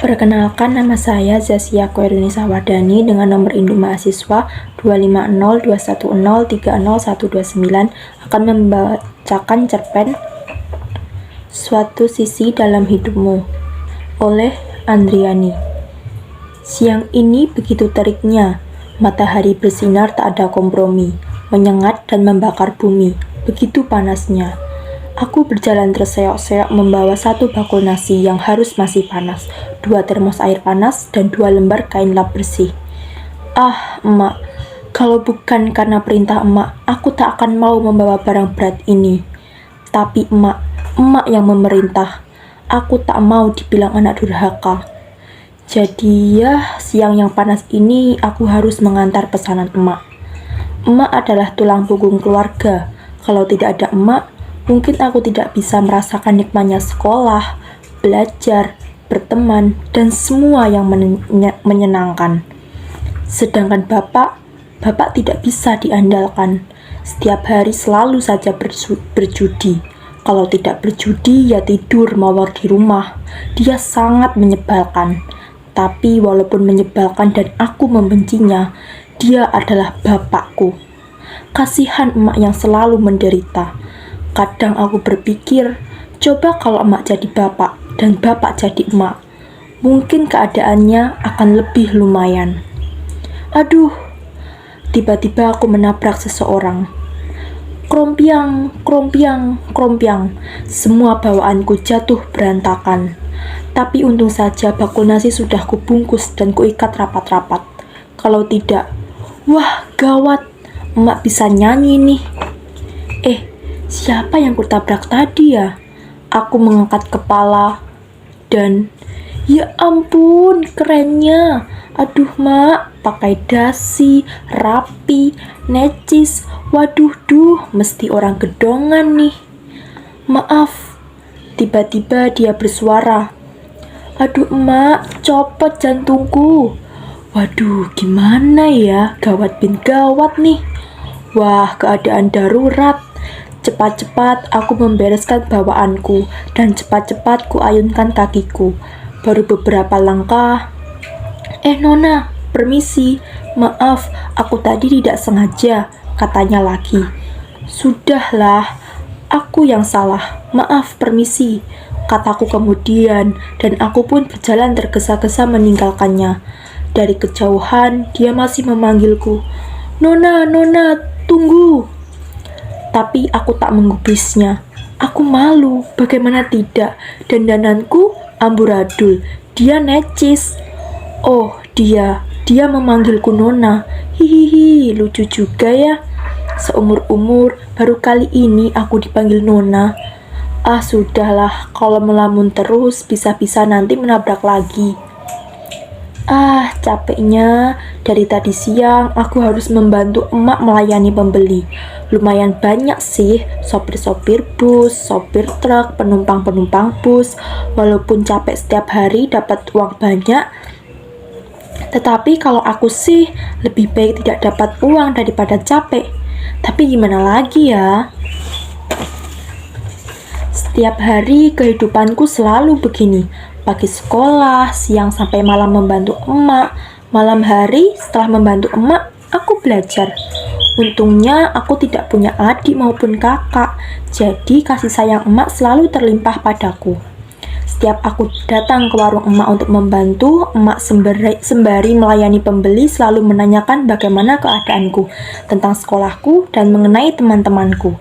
Perkenalkan, nama saya Zasya Koirunisa Wardani dengan nomor induk mahasiswa 25021030129 akan membacakan cerpen Suatu Sisi Dalam Hidupmu oleh Andriani. Siang ini begitu teriknya, matahari bersinar tak ada kompromi, menyengat dan membakar bumi, begitu panasnya. Aku berjalan terseok-seok membawa satu bakul nasi yang harus masih panas, 2 termos air panas, dan 2 lembar kain lap bersih. Ah, emak, kalau bukan karena perintah emak, aku tak akan mau membawa barang berat ini. Tapi emak yang memerintah. Aku tak mau dibilang anak durhaka. Jadi ya, siang yang panas ini aku harus mengantar pesanan emak. Emak adalah tulang punggung keluarga. Kalau tidak ada emak, mungkin aku tidak bisa merasakan nikmatnya sekolah, belajar, berteman, dan semua yang menyenangkan. Sedangkan bapak tidak bisa diandalkan. Setiap hari selalu saja berjudi. Kalau tidak berjudi, ya tidur mawar di rumah. Dia sangat menyebalkan. Tapi walaupun menyebalkan dan aku membencinya, dia adalah bapakku. Kasihan emak yang selalu menderita. Kadang aku berpikir, coba kalau emak jadi bapak dan bapak jadi emak, mungkin keadaannya akan lebih lumayan. Aduh, tiba-tiba aku menabrak seseorang. Krompiang, krompiang, krompiang, semua bawaanku jatuh berantakan. Tapi untung saja bakul nasi sudah kubungkus dan kuikat rapat-rapat. Kalau tidak, wah gawat, emak bisa nyanyi nih. Siapa yang kutabrak tadi ya? Aku mengangkat kepala dan ya ampun, kerennya. Aduh mak, pakai dasi, rapi, necis. Waduh mesti orang gedongan nih. Maaf. Tiba-tiba dia bersuara. Aduh emak, copot jantungku. Waduh, gimana ya? Gawat bin gawat nih. Wah, keadaan darurat. Cepat-cepat aku membereskan bawaanku dan cepat-cepat kuayunkan kakiku. Baru beberapa langkah. Nona, permisi. Maaf, aku tadi tidak sengaja, katanya lagi. Sudahlah, aku yang salah. Maaf, permisi, kataku kemudian, dan aku pun berjalan tergesa-gesa meninggalkannya. Dari kejauhan, dia masih memanggilku. Nona, tunggu. Tapi aku tak menggubrisnya. Aku malu, bagaimana tidak. Dandananku amburadul, dia necis. Oh, dia memanggilku Nona. Hihihi, lucu juga ya. Seumur-umur, baru kali ini aku dipanggil Nona. Ah, sudahlah, kalau melamun terus, bisa-bisa nanti menabrak lagi. Ah, capeknya. Dari tadi siang, aku harus membantu emak melayani pembeli. Lumayan banyak sih, sopir-sopir bus, sopir truk, penumpang-penumpang bus. Walaupun capek setiap hari dapat uang banyak, tetapi kalau aku sih, lebih baik tidak dapat uang daripada capek. Tapi gimana lagi ya? Setiap hari kehidupanku selalu begini. Pagi sekolah, siang sampai malam membantu emak. Malam hari setelah membantu emak, aku belajar. Untungnya aku tidak punya adik maupun kakak, jadi kasih sayang emak selalu terlimpah padaku. Setiap aku datang ke warung emak untuk membantu, emak sembari melayani pembeli selalu menanyakan bagaimana keadaanku, tentang sekolahku, dan mengenai teman-temanku.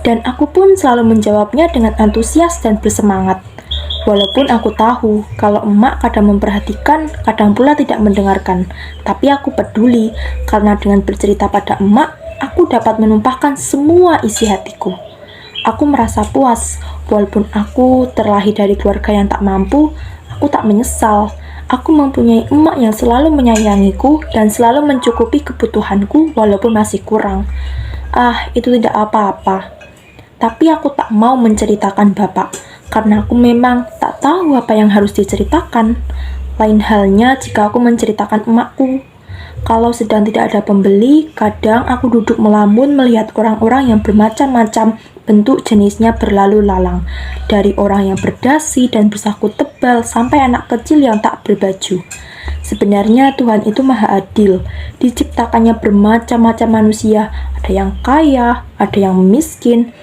Dan aku pun selalu menjawabnya dengan antusias dan bersemangat. Walaupun aku tahu kalau emak kadang memperhatikan, kadang pula tidak mendengarkan. Tapi aku peduli, karena dengan bercerita pada emak, aku dapat menumpahkan semua isi hatiku. Aku merasa puas, walaupun aku terlahir dari keluarga yang tak mampu, aku tak menyesal. Aku mempunyai emak yang selalu menyayangiku dan selalu mencukupi kebutuhanku walaupun masih kurang. Ah, itu tidak apa-apa. Tapi aku tak mau menceritakan bapak, karena aku memang tak tahu apa yang harus diceritakan. Lain halnya jika aku menceritakan emakku. Kalau sedang tidak ada pembeli, kadang aku duduk melamun melihat orang-orang yang bermacam-macam bentuk jenisnya berlalu lalang, dari orang yang berdasi dan bersakut tebal sampai anak kecil yang tak berbaju. Sebenarnya Tuhan itu maha adil. Diciptakannya bermacam-macam manusia, ada yang kaya, ada yang miskin.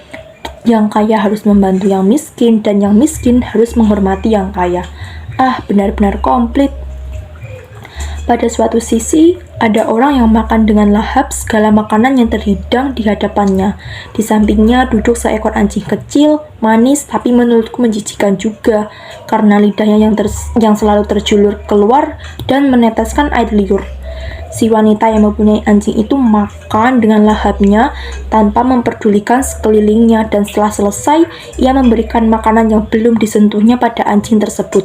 Yang kaya harus membantu yang miskin, dan yang miskin harus menghormati yang kaya. Benar-benar komplit. Pada suatu sisi, ada orang yang makan dengan lahap segala makanan yang terhidang di hadapannya. Di sampingnya duduk seekor anjing kecil, manis, tapi menurutku menjijikan juga, karena lidahnya yang selalu terjulur keluar dan meneteskan air liur. Si wanita yang mempunyai anjing itu makan dengan lahapnya tanpa memperdulikan sekelilingnya, dan setelah selesai, ia memberikan makanan yang belum disentuhnya pada anjing tersebut.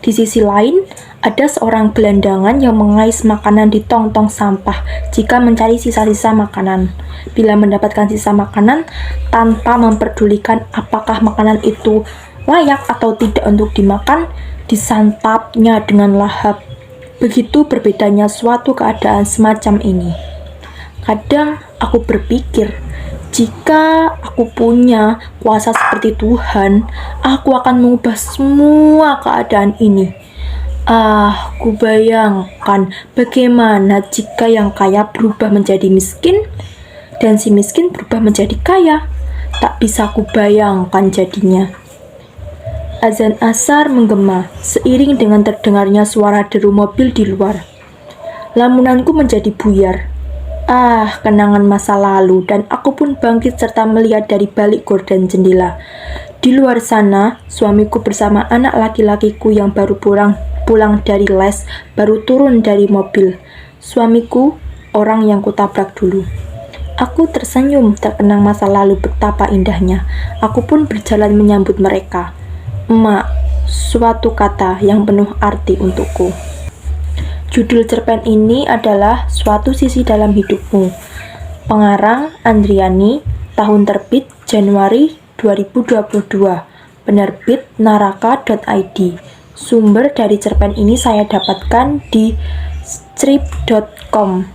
Di sisi lain, ada seorang gelandangan yang mengais makanan di tong-tong sampah jika mencari sisa-sisa makanan. Bila mendapatkan sisa makanan, tanpa memperdulikan apakah makanan itu layak atau tidak untuk dimakan, disantapnya dengan lahap. Begitu berbedanya suatu keadaan semacam ini. Kadang aku berpikir, jika aku punya kuasa seperti Tuhan, aku akan mengubah semua keadaan ini. Kubayangkan bagaimana jika yang kaya berubah menjadi miskin, dan si miskin berubah menjadi kaya. Tak bisa kubayangkan jadinya. Azan asar menggema, seiring dengan terdengarnya suara deru mobil di luar. Lamunanku menjadi buyar. Kenangan masa lalu, dan aku pun bangkit serta melihat dari balik gorden jendela. Di luar sana, suamiku bersama anak laki-lakiku yang baru pulang dari les, baru turun dari mobil. Suamiku, orang yang kutabrak dulu. Aku tersenyum, terkenang masa lalu betapa indahnya. Aku pun berjalan menyambut mereka. Emak, suatu kata yang penuh arti untukku. Judul cerpen ini adalah Suatu Sisi Dalam Hidupmu. Pengarang Andriani, tahun terbit Januari 2022. Penerbit naraka.id. Sumber dari cerpen ini saya dapatkan di strip.com.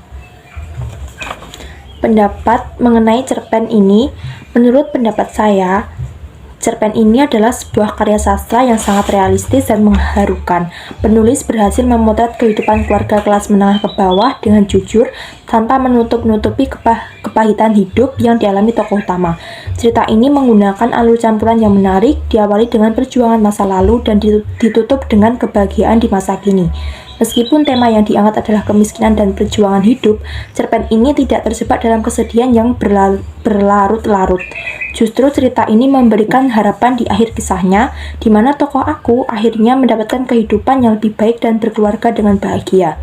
Pendapat mengenai cerpen ini, menurut pendapat saya, cerpen ini adalah sebuah karya sastra yang sangat realistis dan mengharukan. Penulis berhasil memotret kehidupan keluarga kelas menengah ke bawah dengan jujur, tanpa menutup-nutupi kepahitan hidup yang dialami tokoh utama. Cerita ini menggunakan alur campuran yang menarik, diawali dengan perjuangan masa lalu dan ditutup dengan kebahagiaan di masa kini. Meskipun tema yang diangkat adalah kemiskinan dan perjuangan hidup, cerpen ini tidak terjebak dalam kesedihan yang berlarut-larut. Justru cerita ini memberikan harapan di akhir kisahnya, di mana tokoh aku akhirnya mendapatkan kehidupan yang lebih baik dan berkeluarga dengan bahagia.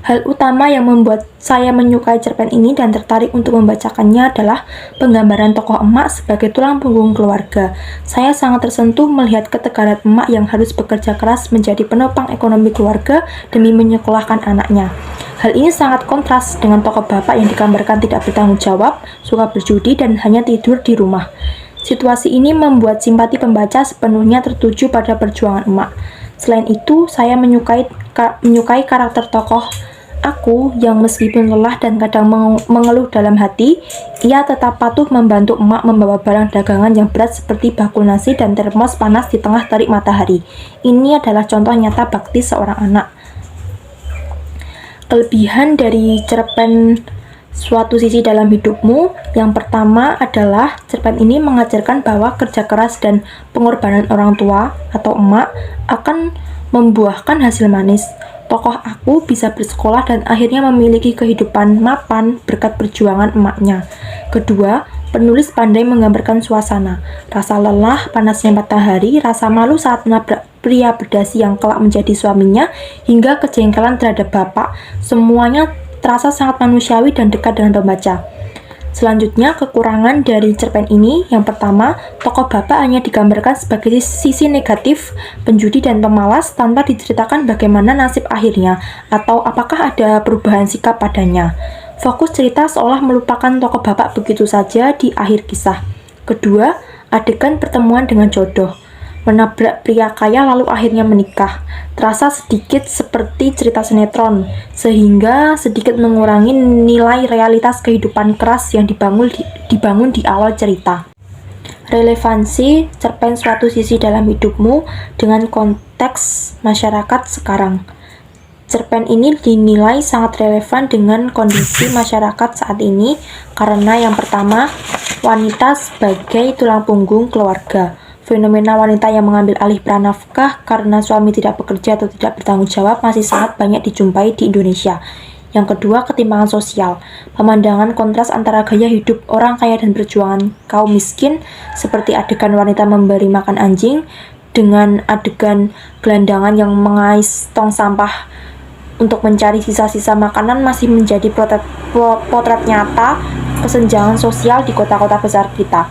Hal utama yang membuat saya menyukai cerpen ini dan tertarik untuk membacakannya adalah penggambaran tokoh emak sebagai tulang punggung keluarga. Saya sangat tersentuh melihat ketegaran emak yang harus bekerja keras menjadi penopang ekonomi keluarga demi menyekolahkan anaknya. Hal ini sangat kontras dengan tokoh bapak yang digambarkan tidak bertanggung jawab, suka berjudi, dan hanya tidur di rumah. Situasi ini membuat simpati pembaca sepenuhnya tertuju pada perjuangan emak. Selain itu, saya menyukai karakter tokoh aku yang meskipun lelah dan kadang mengeluh dalam hati, ia tetap patuh membantu emak membawa barang dagangan yang berat seperti bakul nasi dan termos panas di tengah terik matahari. Ini adalah contoh nyata bakti seorang anak. Kelebihan dari cerpen Suatu Sisi Dalam Hidupmu, yang pertama adalah cerpen ini mengajarkan bahwa kerja keras dan pengorbanan orang tua atau emak akan membuahkan hasil manis. Tokoh aku bisa bersekolah dan akhirnya memiliki kehidupan mapan berkat perjuangan emaknya. Kedua, penulis pandai menggambarkan suasana, rasa lelah, panasnya matahari, rasa malu saat menabrak pria berdasi yang kelak menjadi suaminya, hingga kejengkelan terhadap bapak. Semuanya terasa sangat manusiawi dan dekat dengan pembaca. Selanjutnya, kekurangan dari cerpen ini, yang pertama, tokoh bapak hanya digambarkan sebagai sisi negatif, penjudi dan pemalas tanpa diceritakan bagaimana nasib akhirnya atau apakah ada perubahan sikap padanya. Fokus cerita seolah melupakan tokoh bapak begitu saja di akhir kisah. Kedua, adegan pertemuan dengan jodoh. menabrak pria kaya lalu akhirnya menikah. Terasa sedikit seperti cerita sinetron, sehingga sedikit mengurangi nilai realitas kehidupan keras yang dibangun di awal cerita. Relevansi cerpen Suatu Sisi Dalam Hidupmu dengan konteks masyarakat sekarang. Cerpen ini dinilai sangat relevan dengan kondisi masyarakat saat ini karena yang pertama, wanita sebagai tulang punggung keluarga. Fenomena wanita yang mengambil alih peran nafkah karena suami tidak bekerja atau tidak bertanggung jawab masih sangat banyak dijumpai di Indonesia. Yang kedua, ketimpangan sosial. Pemandangan kontras antara gaya hidup orang kaya dan perjuangan kaum miskin, seperti adegan wanita memberi makan anjing dengan adegan gelandangan yang mengais tong sampah untuk mencari sisa-sisa makanan masih menjadi potret nyata kesenjangan sosial di kota-kota besar kita.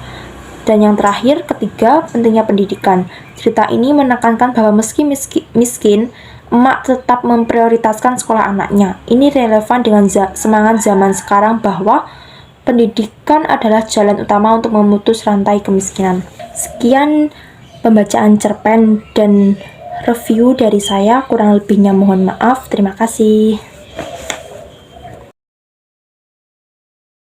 Dan yang terakhir, ketiga, pentingnya pendidikan. Cerita ini menekankan bahwa meski miskin, emak tetap memprioritaskan sekolah anaknya. Ini relevan dengan semangat zaman sekarang bahwa pendidikan adalah jalan utama untuk memutus rantai kemiskinan. Sekian pembacaan cerpen dan review dari saya, kurang lebihnya mohon maaf. Terima kasih.